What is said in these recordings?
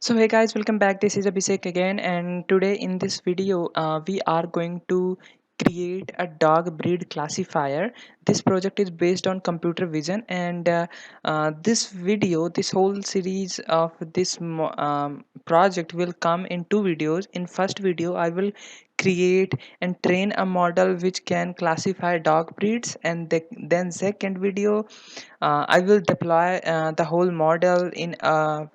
So hey guys, welcome back. This is Abhishek again, and today in this video we are going to create a dog breed classifier. This project is based on computer vision, and this whole series of this project will come in two videos. In first video I will create and train a model which can classify dog breeds, and then second video I will deploy the whole model in a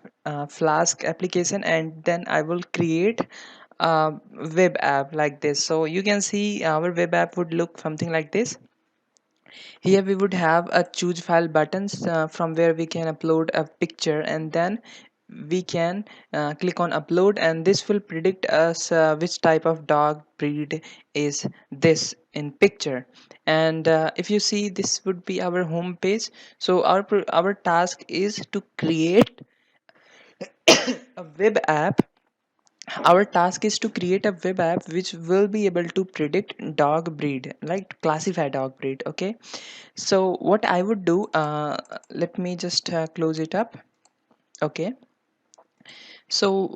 Flask application, and then I will create a web app like this. So you can see our web app would look something like this. Here we would have a choose file buttons from where we can upload a picture, and then we can click on upload, and this will predict us which type of dog breed is this in picture. And if you see, this would be our home page. So our task is to create a web app. Our task is to create a web app which will be able to predict dog breed, like classify dog breed. Okay, so what I would do, let me just close it up. Okay, so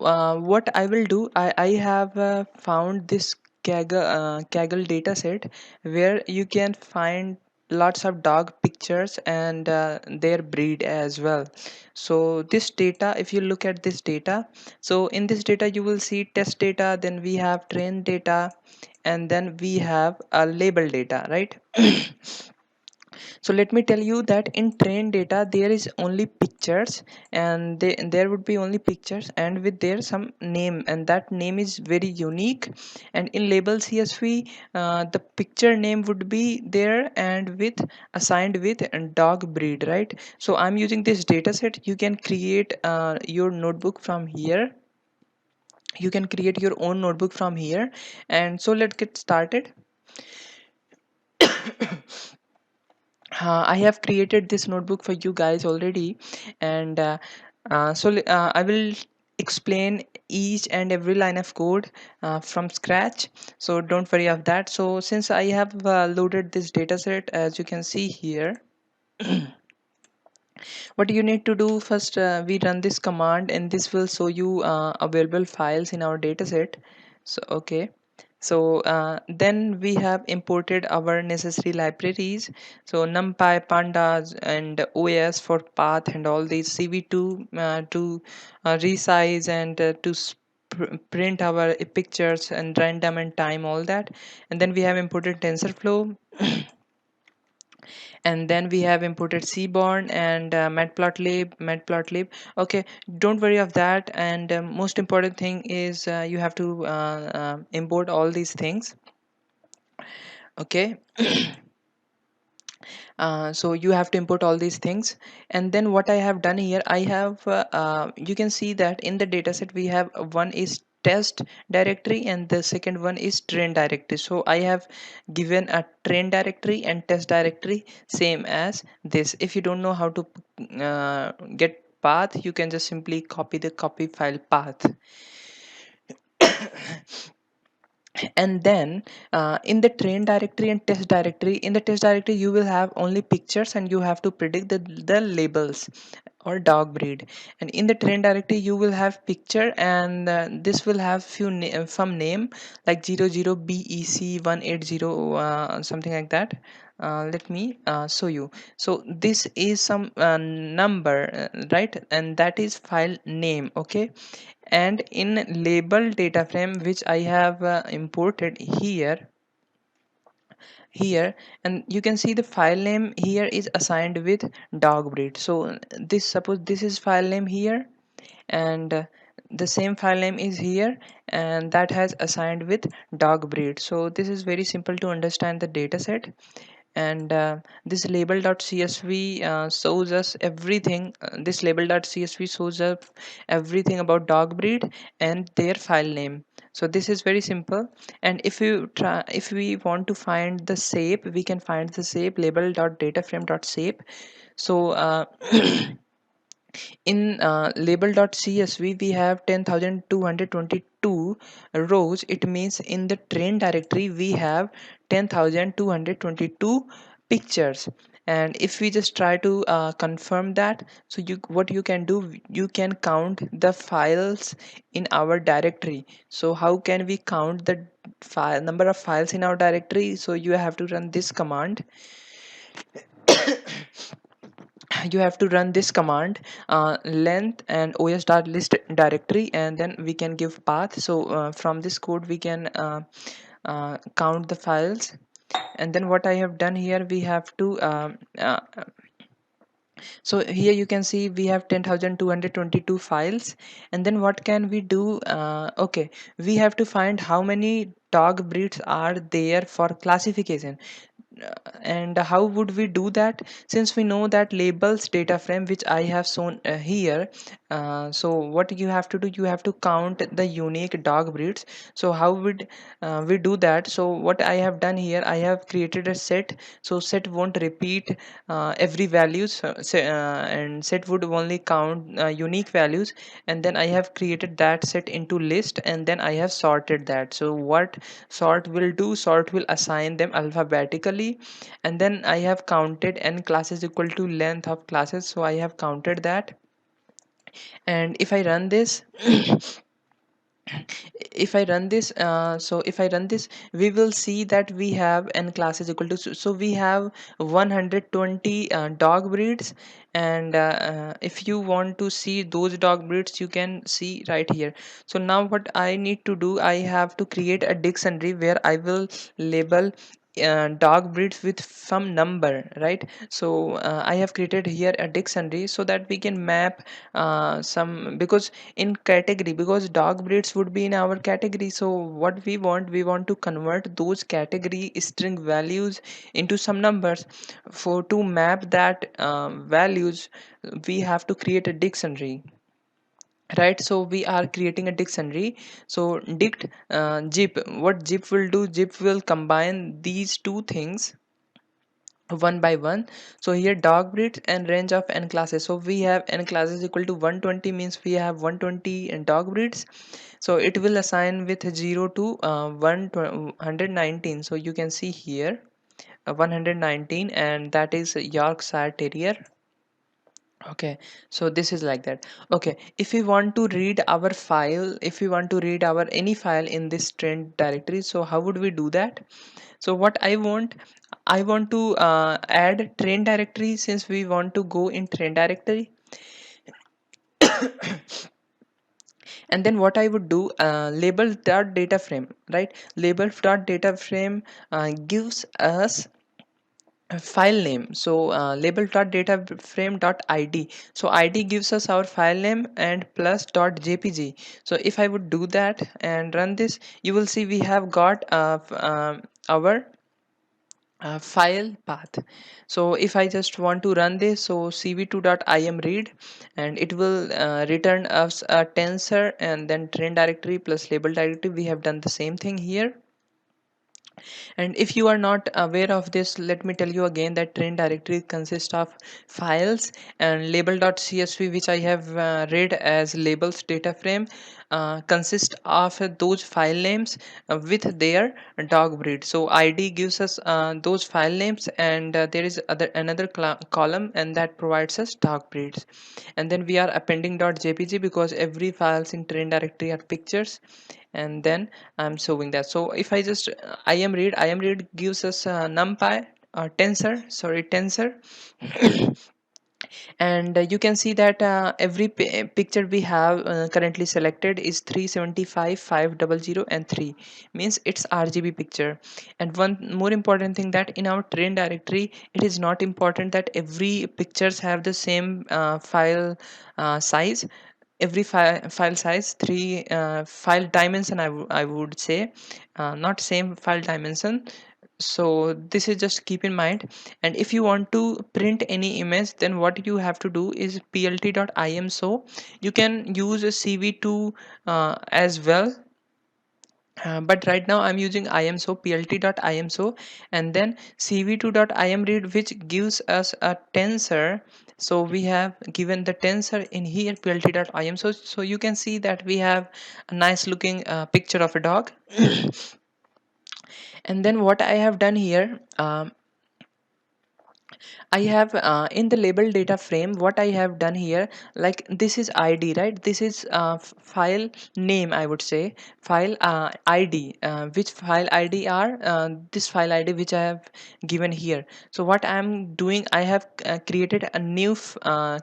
what I will do, I have found this Kaggle data set where you can find lots of dog pictures and their breed as well. So this data, if you look at this data, so in this data you will see test data, then we have train data, and then we have a label data, right? So let me tell you that in train data there is only pictures, and there would be only pictures and with there some name, and that name is very unique. And in label CSV, the picture name would be there and with assigned with dog breed, right? So I'm using this data set. You can create your notebook from here. You can create your own notebook from here. And so let's get started. I have created this notebook for you guys already, and I will explain each and every line of code from scratch. So don't worry of that. So since I have loaded this data set, as you can see here, what you need to do first, we run this command, and this will show you available files in our dataset. So okay, so then we have imported our necessary libraries, so numpy, pandas, and os for path, and all these cv2 to resize and print our pictures and random and time, all that. And then we have imported tensorflow, and then we have imported seaborn and matplotlib. Okay, don't worry of that. And most important thing is you have to import all these things. Okay, so you have to import all these things. And then what I have done here, I have you can see that in the dataset we have one is test directory and the second one is train directory. So I have given a train directory and test directory same as this. If you don't know how to get path, you can just simply copy the copy file path. And then in the train directory and test directory, in the test directory you will have only pictures, and you have to predict the labels or dog breed. And in the train directory you will have picture, and this will have some name like 00bec 180 something like that. Let me show you. So this is some number, right, and that is file name. Okay, and in label data frame which I have imported here, and you can see the file name here is assigned with dog breed. So this, suppose this is file name here, and the same file name is here, and that has assigned with dog breed. So this is very simple to understand the data set. And this label.csv shows us everything. This label.csv shows up everything about dog breed and their file name. So this is very simple. And if we want to find the shape, we can find the shape label.dataframe.shape. So in label.csv we have 10,222 rows. It means in the train directory we have 10,222 pictures. And if we just try to confirm that, so you what you can do, you can count the files in our directory. So how can we count the file number of files in our directory? So you have to run this command. You have to run this command, length and os.list directory, and then we can give path. So from this code we can count the files. And then what I have done here, we have to so here you can see we have 10,222 files. And then what can we do? Okay, we have to find how many dog breeds are there for classification. And how would we do that? Since we know that labels data frame, which I have shown here, so what you have to do, you have to count the unique dog breeds. So how would we do that? So what I have done here, I have created a set. So set won't repeat every values, and set would only count unique values. And then I have created that set into list, and then I have sorted that. So what sort will do, sort will assign them alphabetically. And then I have counted n classes equal to length of classes, so I have counted that. And if I run this, if I run this, so if I run this, we will see that we have n classes equal to, so we have 120 dog breeds. And if you want to see those dog breeds, you can see right here. So now what I need to do, I have to create a dictionary where I will label dog breeds with some number, right? So I have created here a dictionary so that we can map some, because in category, because dog breeds would be in our category. So what we want to convert those category string values into some numbers. For to map that values, we have to create a dictionary, right? So we are creating a dictionary. So dict zip, what zip will do, zip will combine these two things one by one. So here dog breeds and range of n classes, so we have n classes equal to 120, means we have 120 dog breeds. So it will assign with 0 to 119. So you can see here 119, and that is Yorkshire Terrier. Okay, so this is like that. Okay, if we want to read our file, if we want to read our any file in this trend directory, so how would we do that? So what I want to add train directory. Since we want to go in train directory, and then what I would do, label dot data frame, right? Label dot data frame gives us a file name. So label dot data frame dot id, so id gives us our file name, and plus dot jpg. So if I would do that and run this, you will see we have got our file path. So if I just want to run this, so cv2.im read, and it will return us a tensor, and then train directory plus label directory. We have done the same thing here. And if you are not aware of this, let me tell you again that train directory consists of files, and label.csv, which I have read as labels data frame, consist of those file names with their dog breed. So id gives us those file names, and there is another column, and that provides us dog breeds. And then we are appending .jpg, because every files in train directory are pictures. And then I'm showing that. So if I just im read gives us numpy, tensor. And you can see that every picture we have currently selected is 375, 500 and 3, means it's RGB picture. And one more important thing, that in our train directory, it is not important that every pictures have the same size. Every file size, three file dimension, I would say, not same file dimension. So this is just keep in mind. And if you want to print any image, then what you have to do is plt.im. So you can use a cv2 as well, but right now I'm using imso, plt.imso, and then cv2.im read, which gives us a tensor. So we have given the tensor in here, plt.im. So you can see that we have a nice looking picture of a dog. And then what I have done here, I have in the label data frame, what I have done here, like this is ID, right? This is file name, I would say. File ID, which file ID are this file ID which I have given here. So what I am doing, I have created a new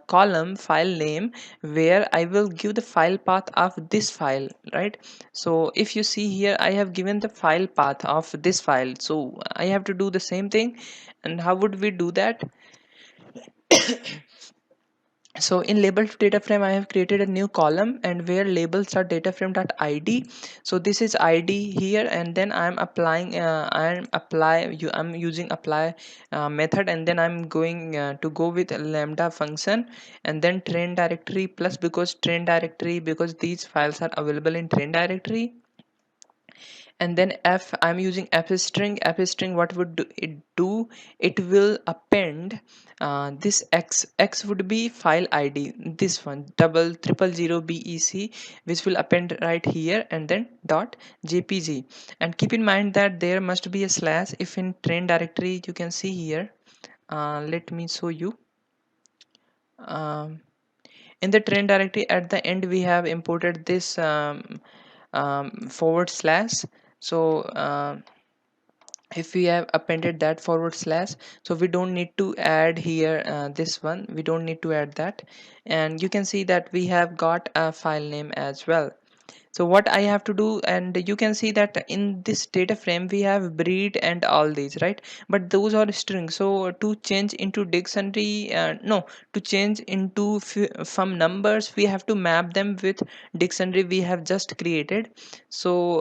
column file name, where I will give the file path of this file, right? So if you see here, I have given the file path of this file, so I have to do the same thing. And how would we do that? So in label to data frame, I have created a new column, and where labels are data frame dot id. So this is id here, and then I'm applying I'm using apply method, and then I'm going to go with a lambda function, and then train directory plus, because these files are available in train directory. And then f, I'm using f string. What would do, it will append this x would be file id, this one double triple zero bec, which will append right here, and then dot jpg. And keep in mind that there must be a slash if in train directory. You can see here, let me show you. um, in the train directory, at the end we have imported this forward slash. So if we have appended that forward slash, so we don't need to add here this one, we don't need to add that. And you can see that we have got a file name as well. So what I have to do, and you can see that in this data frame we have breed and all these, right? But those are strings. So to change into dictionary, no, to change into from numbers, we have to map them with dictionary we have just created. So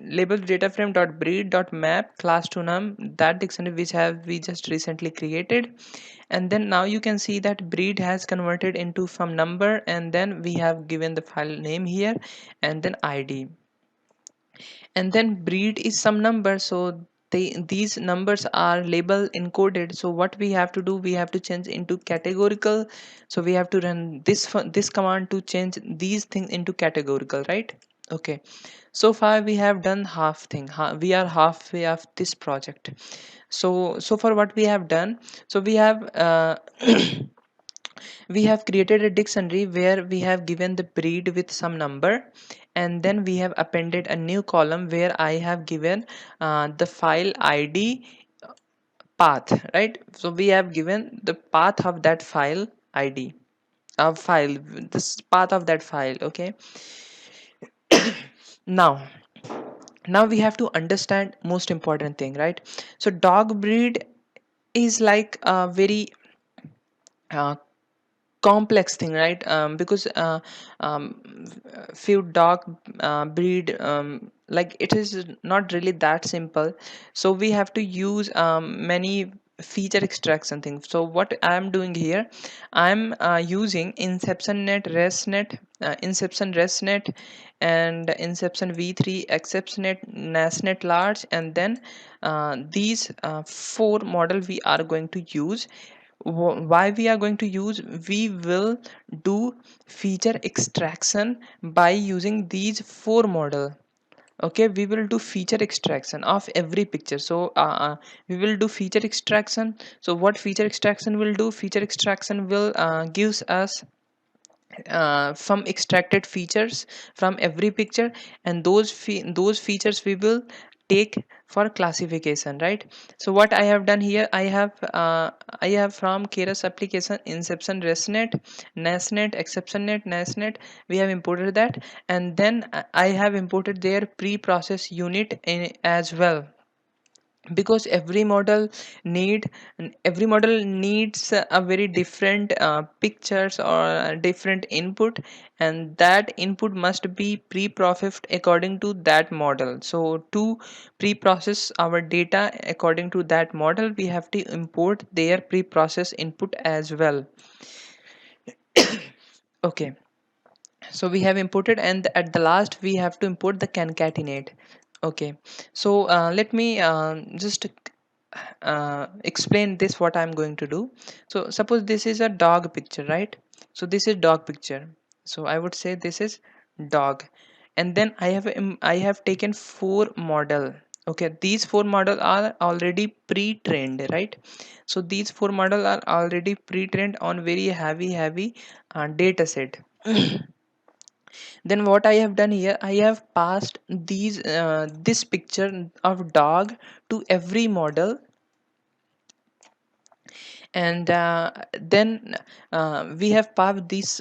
label data frame dot breed dot map class to num, that dictionary which have we just recently created. And then now you can see that breed has converted into from number, and then we have given the file name here, and then id. And then breed is some number, so these numbers are label encoded. So what we have to do, we have to change into categorical. So we have to run this command to change these things into categorical, right? Okay, so far we have done half thing. We are halfway of this project. So far what we have done, so we have we have created a dictionary where we have given the breed with some number, and then we have appended a new column where I have given the file id path, right? So we have given the path of that file id of file, this path of that file. Okay, now we have to understand most important thing, right? So dog breed is like a very uh, complex thing, right? Because few dog breed, like it is not really that simple. So we have to use many feature extraction things. So what I am doing here, I'm using inception restnet and inception v3 exceptionnet nasnet large, and then these four model we are going to use. Why we are going to use, we will do feature extraction by using these four model. Okay, we will do feature extraction of every picture. So we will do feature extraction. So what feature extraction will do, feature extraction will gives us from extracted features from every picture, and those features we will take for classification, right? So what I have done here, I have from keras application inception restnet nasnet exceptionnet nasnet, we have imported that. And then I have imported their pre-process unit as well, because every model needs a very different pictures or a different input, and that input must be pre-processed according to that model. So to pre-process our data according to that model, we have to import their pre-process input as well. Okay, so we have imported, and at the last we have to import the concatenate. Okay, so let me just explain this what I'm going to do. So suppose this is a dog picture, right? So this is dog picture, so I would say this is dog. And then I have taken four model. Okay, these four models are already pre-trained, right? So these four models are already pre-trained on very heavy data set. Then what I have done here, I have passed these this picture of dog to every model, and then we have passed this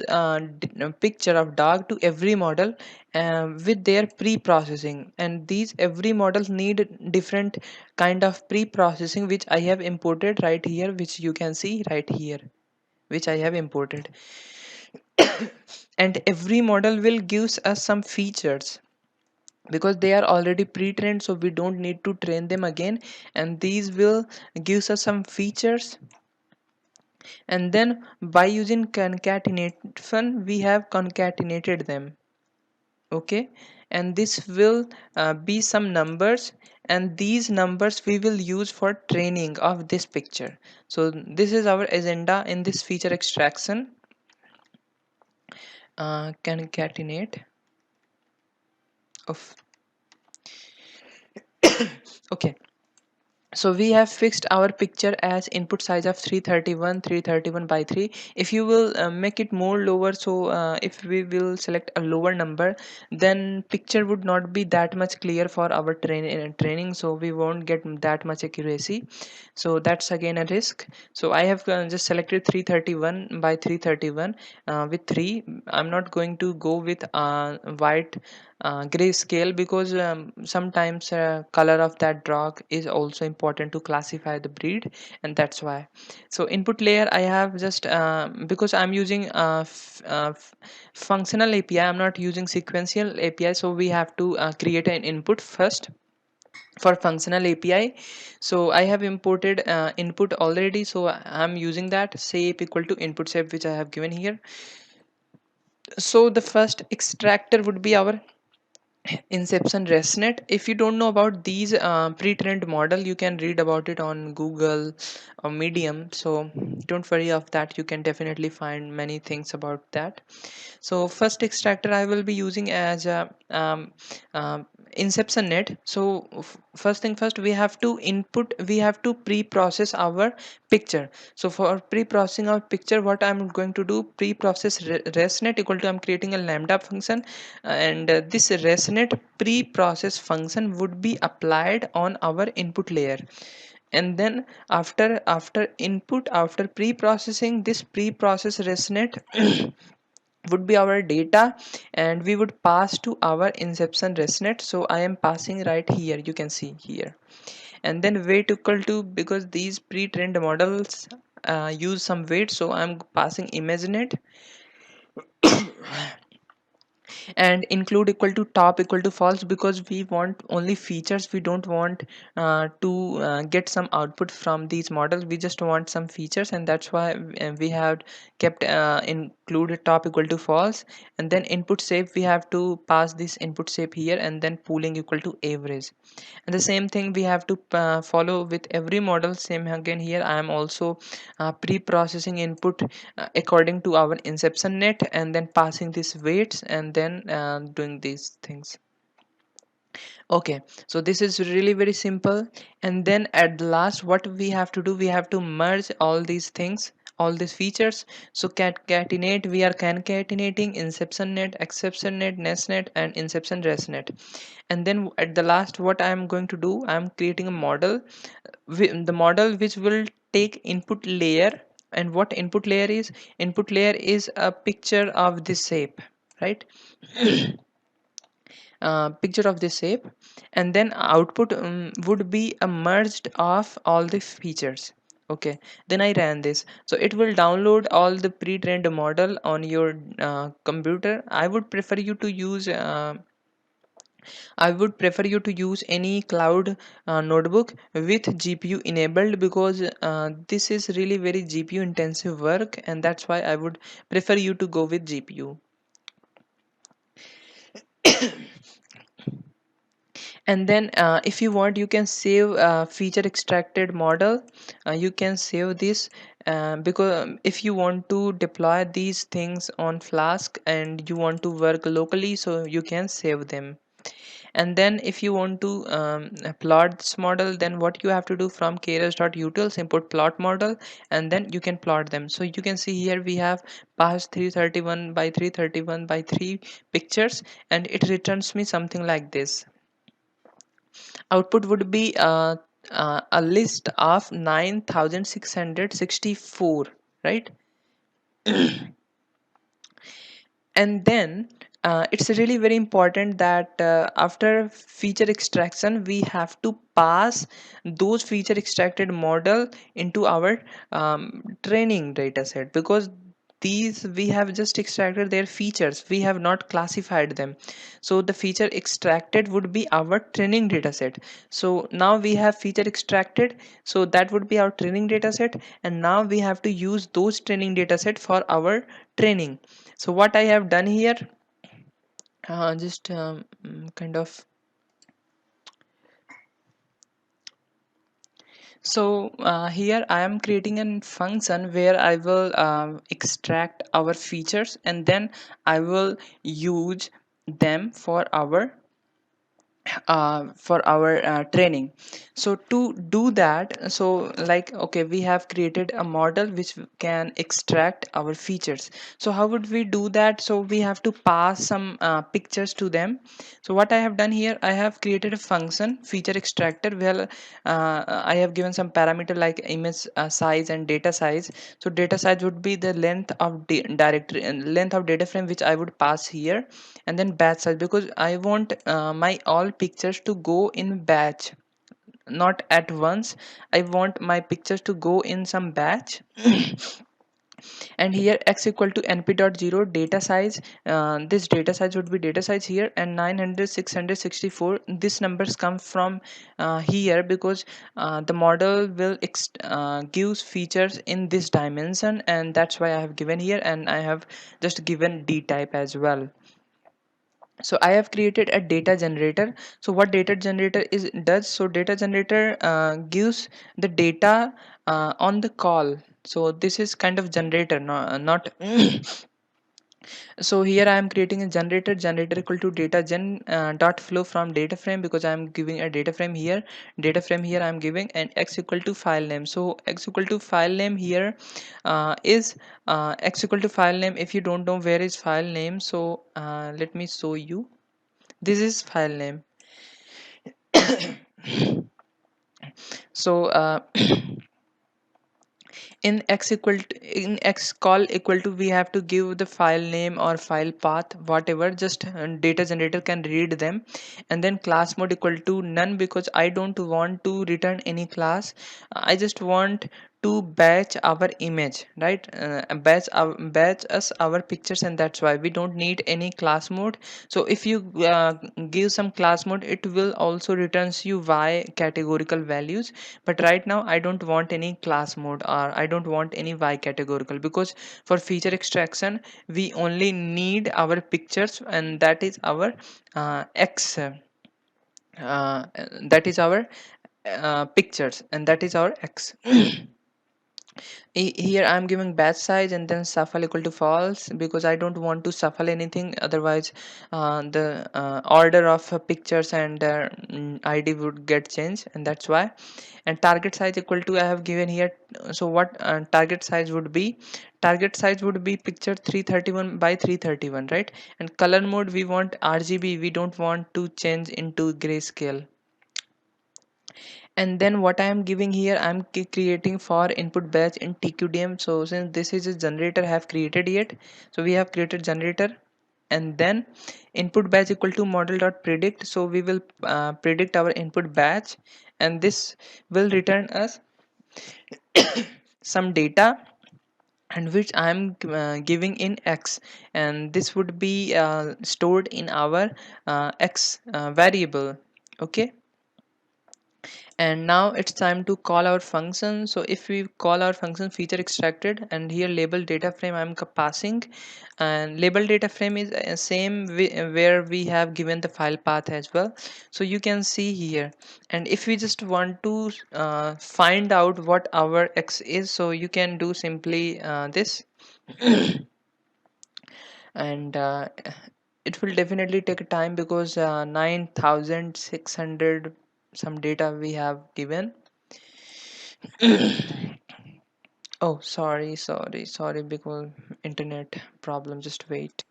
picture of dog to every model with their pre-processing, and these every models need different kind of pre-processing, which I have imported right here, which you can see right here, which I have imported. And every model will gives us some features because they are already pre-trained, so we don't need to train them again, and these will gives us some features. And then by using concatenation we have concatenated them. Okay, and this will be some numbers, and these numbers we will use for training of this picture. So this is our agenda in this feature extraction. Concatenate of okay, so we have fixed our picture as input size of 331 by 3. If you will make it more lower, so if we will select a lower number, then picture would not be that much clear for our training, so we won't get that much accuracy. So that's again a risk. So I have just selected 331 by 331 with 3. I'm not going to go with white gray scale because sometimes color of that dog is also important to classify the breed, and that's why. So input layer I have just because I'm using functional API, I'm not using sequential API, so we have to create an input first for functional API. So I have imported input already, so I'm using that shape equal to input shape, which I have given here. So the first extractor would be our Inception ResNet. If you don't know about these pre-trained model, you can read about it on Google or Medium, so don't worry of that, you can definitely find many things about that. So first extractor I will be using as a inception net. So first thing first, we have to pre-process our picture. So for pre-processing our picture, what I'm going to do, pre-process resnet equal to, I'm creating a lambda function, and this resnet pre-process function would be applied on our input layer. And then after input, after pre-processing, this pre-process resnet would be our data, and we would pass to our inception resnet. So I am passing right here, you can see here. And then weight equal to, because these pre-trained models use some weight, so I'm passing imagenet. And include equal to top equal to false, because we want only features, we don't want to get some output from these models, we just want some features, and that's why we have kept included top equal to false. And then input shape, we have to pass this input shape here, and then pooling equal to average. And the same thing we have to follow with every model. Same again here, I am also pre-processing input according to our inception net, and then passing these weights, and then doing these things. Okay, so this is really very simple. And then at the last, what we have to do, we have to merge all these things, all these features. So concatenate, we are concatenating inception net, exception net, nest net, and inception rest net. And then at the last, what I am going to do, I am creating a model, the model which will take input layer. And what input layer is, input layer is a picture of this shape, right? Picture of this shape. And then output would be a merged of all the features. Okay, then I ran this, so it will download all the pre-trained model on your computer. I would prefer you to use any cloud notebook with GPU enabled, because this is really very GPU intensive work, and that's why I would prefer you to go with GPU. And then if you want, you can save feature extracted model. You can save this because if you want to deploy these things on Flask and you want to work locally, so you can save them. And then if you want to plot this model, then what you have to do, from keras.utils import plot model, and then you can plot them. So you can see here we have passed 331 by 331 by 3 pictures, and it returns me something like this. Output would be a list of 9664, right? And then it's really very important that after feature extraction we have to pass those feature extracted model into our training data set, because these we have just extracted their features, we have not classified them. So the feature extracted would be our training data set. So now we have feature extracted, so that would be our training data set, and now we have to use those training data set for our training. So what I have done here, just kind of, so here I am creating a function where I will extract our features, and then I will use them for our training. So to do that, so like, okay, we have created a model which can extract our features. So how would we do that? So we have to pass some pictures to them. So what I have done here, I have created a function feature extractor where I have given some parameter like image size and data size. So data size would be the length of directory and length of data frame which I would pass here, and then batch size, because I want my all pictures to go in batch, not at once. I want my pictures to go in some batch. And here x equal to np.0 data size, this data size would be data size here, and 900 664, this numbers come from here, because the model will gives features in this dimension, and that's why I have given here, and I have just given d type as well. So I have created a data generator. So what data generator is does, so data generator gives the data on the call. So this is kind of generator, not so here I am creating a generator equal to data gen dot flow from data frame, because I am giving a data frame here I am giving, and x equal to file name. So x equal to file name here is x equal to file name. If you don't know where is file name, so let me show you. This is file name. So in x call equal to, we have to give the file name or file path, whatever, just data generator can read them. And then class mode equal to none, because I don't want to return any class. I just want to batch our image, right? Batch us our pictures, and that's why we don't need any class mode. So if you give some class mode, it will also returns you y categorical values. But right now I don't want any class mode, or I don't want any y categorical, because for feature extraction we only need our pictures, and that is our x that is our pictures, and that is our x. Here I'm giving batch size, and then shuffle equal to false, because I don't want to shuffle anything, otherwise the order of pictures and id would get changed, and that's why. And target size equal to, I have given here. So what target size would be, target size would be picture 331 by 331, right? And color mode, we want rgb, we don't want to change into grayscale. And then what I am giving here, I'm creating for input batch in tqdm. So since this is a generator I have created yet, so we have created generator. And then input batch equal to model dot predict, so we will predict our input batch, and this will return us some data, and which I am giving in x, and this would be stored in our x variable. Okay. And now it's time to call our function. So if we call our function feature extracted, and here label data frame I'm passing, and label data frame is same where we have given the file path as well. So you can see here, and if we just want to find out what our x is, so you can do simply this. And it will definitely take time because 9600 some data we have given. Oh, sorry because internet problem, just wait.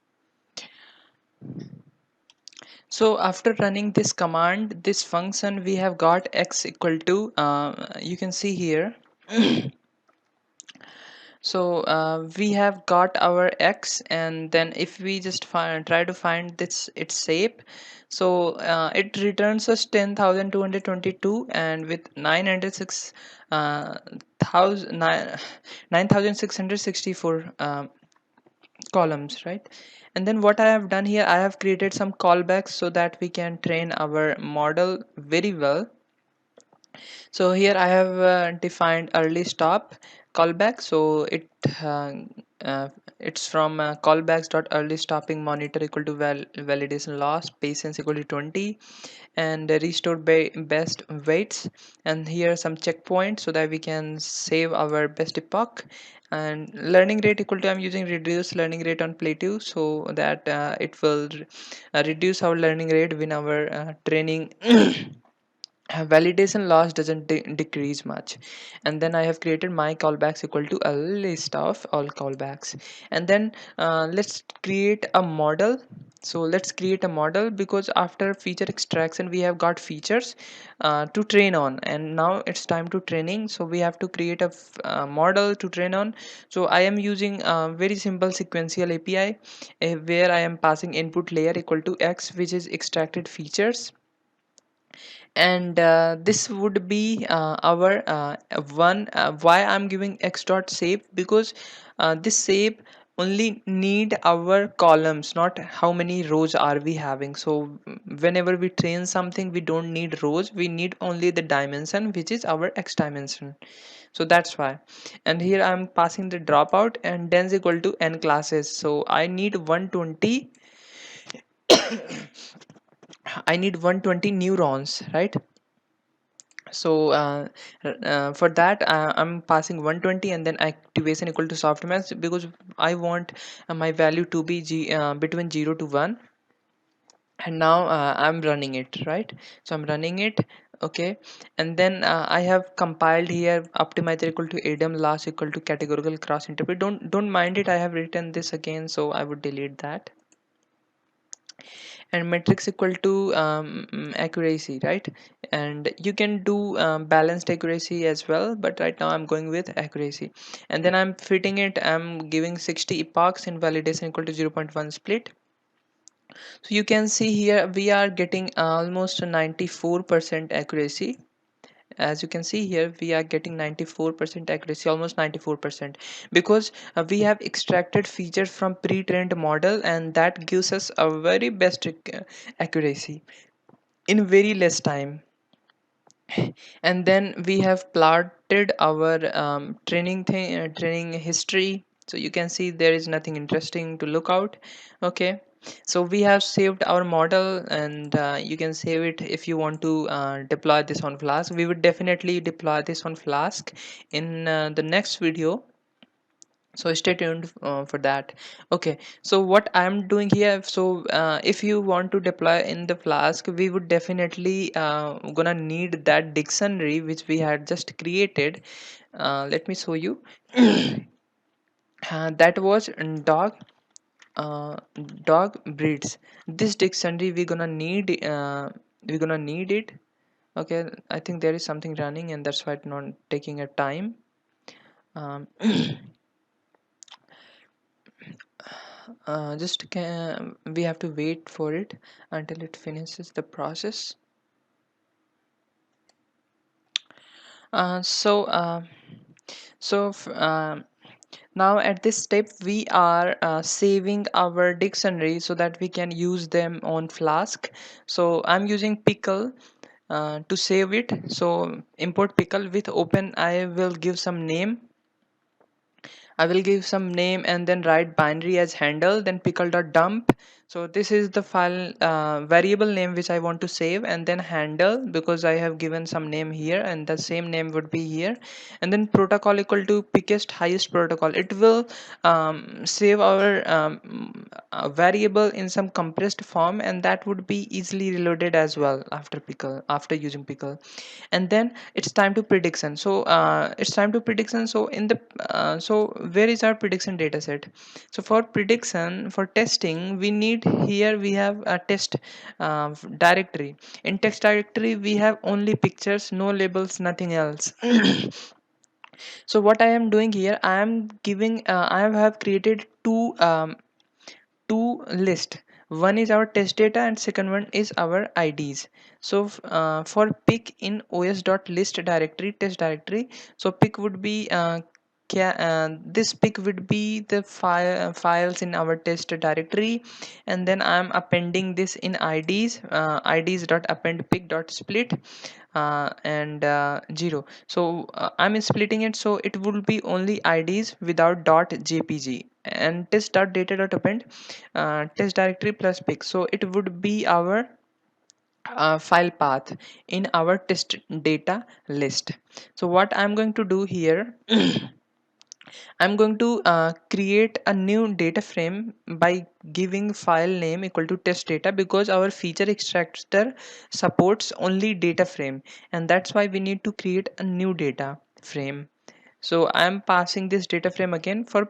So after running this command, this function, we have got x equal to you can see here. So we have got our x, and then if we just try to find this its shape, so it returns us 10,222, and with 906 thousand 9,664 columns, right? And then what I have done here, I have created some callbacks so that we can train our model very well. So here I have defined early stop callback. So uh, uh, it's from callbacks dot early stopping monitor equal to validation loss patience equal to 20, and restore best weights, and here are some checkpoints so that we can save our best epoch. And learning rate equal to, I'm using reduce learning rate on play 2 so that it will reduce our learning rate when our training validation loss doesn't decrease much. And then I have created my callbacks equal to a list of all callbacks. And then let's create a model. So let's create a model, because after feature extraction we have got features to train on, and now it's time to training. So we have to create a model to train on. So I am using a very simple sequential API where I am passing input layer equal to x, which is extracted features. And this would be our one why I'm giving x dot shape, because this shape only need our columns, not how many rows are we having. So whenever we train something, we don't need rows, we need only the dimension, which is our x dimension. So that's why. And here I'm passing the dropout and dense equal to n classes. So I need 120, I need 120 neurons, right? So for that I'm passing 120, and then activation equal to softmax, because I want my value to be between 0 to 1. And now I'm running it, right? So I'm running it. Okay. And then I have compiled here optimizer equal to ADM last equal to categorical cross interpret. Don't mind it, I have written this again, so I would delete that. And matrix equal to accuracy, right? And you can do balanced accuracy as well, but right now I'm going with accuracy. And then I'm fitting it, I'm giving 60 epochs in validation equal to 0.1 split. So you can see here we are getting almost 94% accuracy. As you can see here, we are getting 94% accuracy, almost 94%, because we have extracted features from pre-trained model, and that gives us a very best accuracy in very less time. And then we have plotted our training history. So you can see there is nothing interesting to look out. Okay. So we have saved our model, and you can save it if you want to deploy this on Flask. We would definitely deploy this on Flask in the next video, so stay tuned for that. Okay, so what I'm doing here, so if you want to deploy in the Flask, we would definitely gonna need that dictionary which we had just created. Let me show you. That was uh, dog breeds. This dictionary we're gonna need it. Okay, I think there is something running, and that's why it's not taking a time. um, just can we have to wait for it until it finishes the process. uh, so uh, so now at this step we are saving our dictionary so that we can use them on Flask. So I'm using pickle to save it. So import pickle with open, I will give some name and then write binary as handle, then pickle.dump. So this is the file variable name which I want to save, and then handle, because I have given some name here and the same name would be here, and then protocol equal to quickest highest protocol. It will save our variable in some compressed form, and that would be easily reloaded as well after pickle, after using pickle. And then it's time to prediction. So it's time to prediction. So in the so where is our prediction data set? So for prediction, for testing, we need, here we have a test directory. In text directory we have only pictures, no labels, nothing else. So what I am doing here, I am giving I have created two list. One is our test data and second one is our IDs. So for pick in os.list directory, test directory, so pick would be this pick would be the files in our test directory, and then I'm appending this in IDs, IDs dot append pick dot split and 0. So I'm splitting it, so it will be only IDs without .jpg, and test.data.append test directory plus pic. So it would be our file path in our test data list. So what I'm going to do here, I'm going to create a new data frame by giving file name equal to test data, because our feature extractor supports only data frame, and that's why we need to create a new data frame. So I'm passing this data frame again. For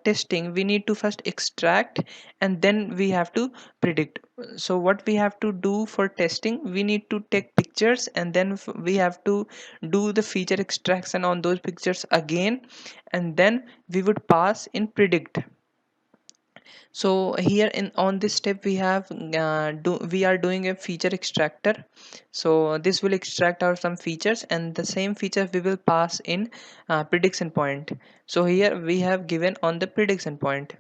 testing, we need to first extract and then we have to predict. So what we have to do for testing, we need to take pictures and then we have to do the feature extraction on those pictures again, and then we would pass in predict. So here in on this step we have we are doing a feature extractor. So this will extract out some features, and the same feature we will pass in prediction point. So here we have given on the prediction point.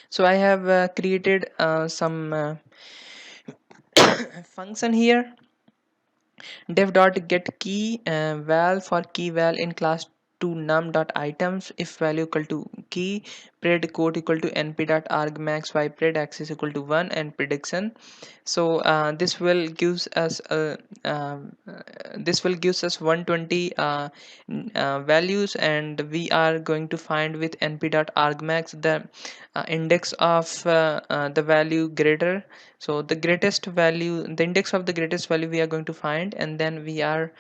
So I have created some function here, def.getKey val for key val in class to num.items if value equal to key, pred code equal to np.argmax y pred access equal to 1, and prediction. So this will gives us this will gives us 120 values, and we are going to find with np.argmax the index of the value greater. So the greatest value, the index of the greatest value we are going to find, and then we are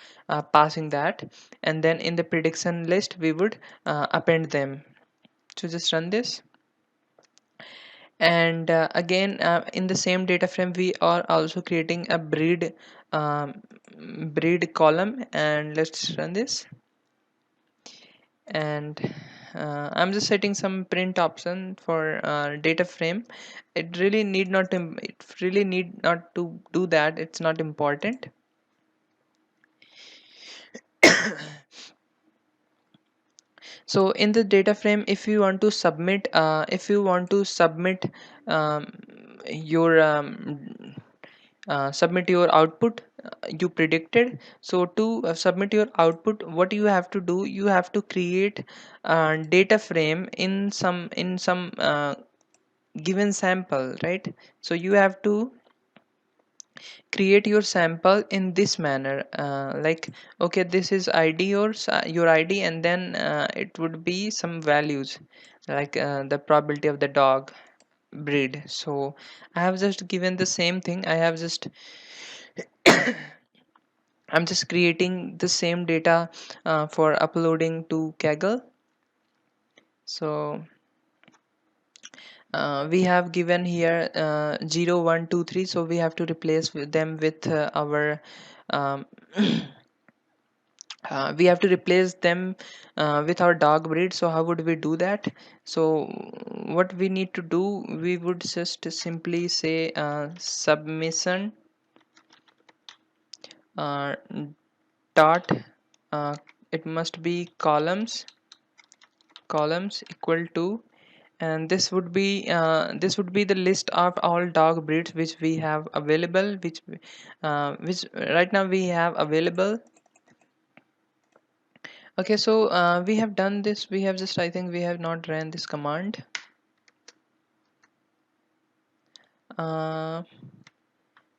passing that, and then in the prediction list we would append them. So just run this, and again in the same data frame we are also creating a um, breed column, and let's run this. And I'm just setting some print option for data frame. It really need not to do that, it's not important. So in the data frame, if you want to submit um, your submit your output you predicted. So to submit your output, what you have to do, you have to create data frame in some given sample, right? So you have to create your sample in this manner, like, okay, this is id, your id, and then it would be some values like the probability of the dog breed. So I have just given the same thing. I'm just creating the same data for uploading to Kaggle. So we have given here 0 1 2 3, so we have to replace them with our um, we have to replace them with our dog breed. So how would we do that? So what we need to do, we would just simply say submission uh, dot it must be columns equal to, and this would be the list of all dog breeds which we have available, which right now we have available. Okay, so we have done this. We have just, I think we have not ran this command. uh,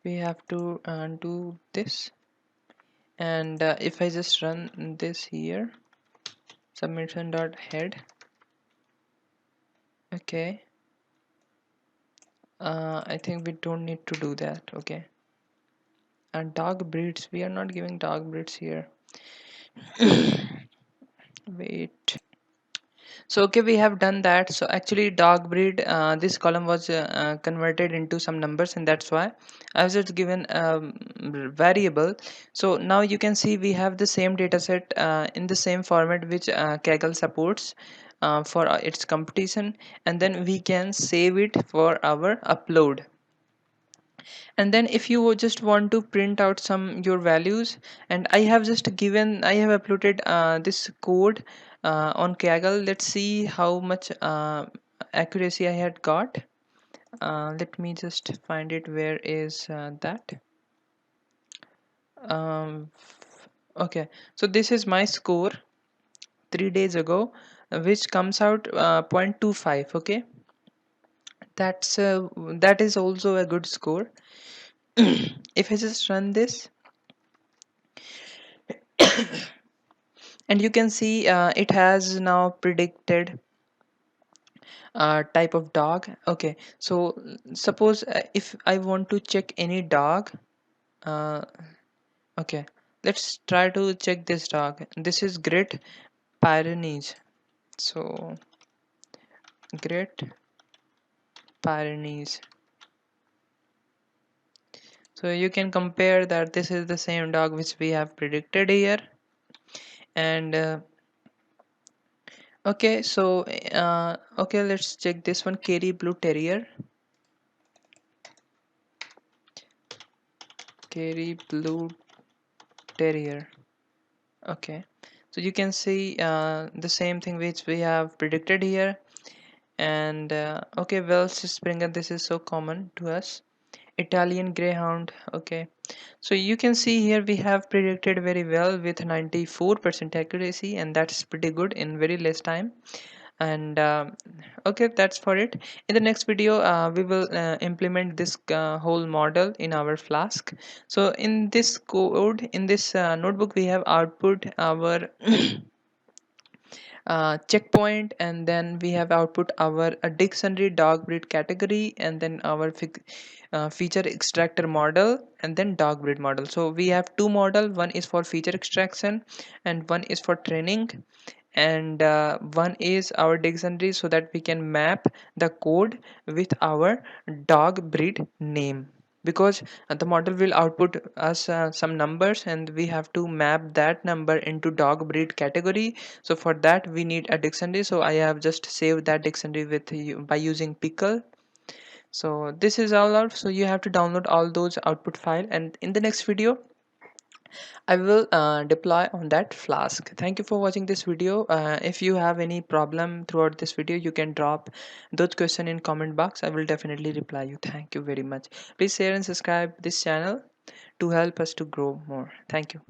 we have to do this, and if I just run this here, submission dot head. Okay, I think we don't need to do that. Okay, and dog breeds, we are not giving dog breeds here. Wait. So okay, we have done that. So actually dog breed, this column was converted into some numbers, and that's why I was just given variable. So now you can see we have the same data set in the same format which Kaggle supports for its competition, and then we can save it for our upload. And then if you just want to print out some your values, and I have just given, I have uploaded this code on Kaggle. Let's see how much accuracy I had got. Let me just find it. Where is that? um, okay, so this is my score 3 days ago, which comes out 0.25. Okay, that's that is also a good score. If I just run this, and you can see it has now predicted type of dog. Okay, so suppose if I want to check any dog, uh, okay, let's try to check this dog. This is Great Pyrenees. So Great Pyrenees, so you can compare that this is the same dog which we have predicted here. And okay, so okay, let's check this one, Kerry Blue Terrier. Kerry Blue Terrier. Okay, so you can see the same thing which we have predicted here. And okay, Welsh Springer, this is so common to us. Italian Greyhound. Okay, so you can see here we have predicted very well with 94% accuracy, and that's pretty good in very less time. And okay, that's for it. In the next video we will implement this whole model in our Flask. So in this code, in this notebook, we have output our checkpoint, and then we have output our dictionary dog breed category, and then our feature extractor model, and then dog breed model. So we have two model, one is for feature extraction and one is for training, and one is our dictionary, so that we can map the code with our dog breed name, because the model will output us some numbers, and we have to map that number into dog breed category. So for that we need a dictionary, so I have just saved that dictionary with you by using pickle. So this is all out, so you have to download all those output file, and in the next video I will deploy on that Flask. Thank you for watching this video. If you have any problem throughout this video, you can drop those questions in comment box. I will definitely reply you. Thank you very much. Please share and subscribe this channel to help us to grow more. Thank you.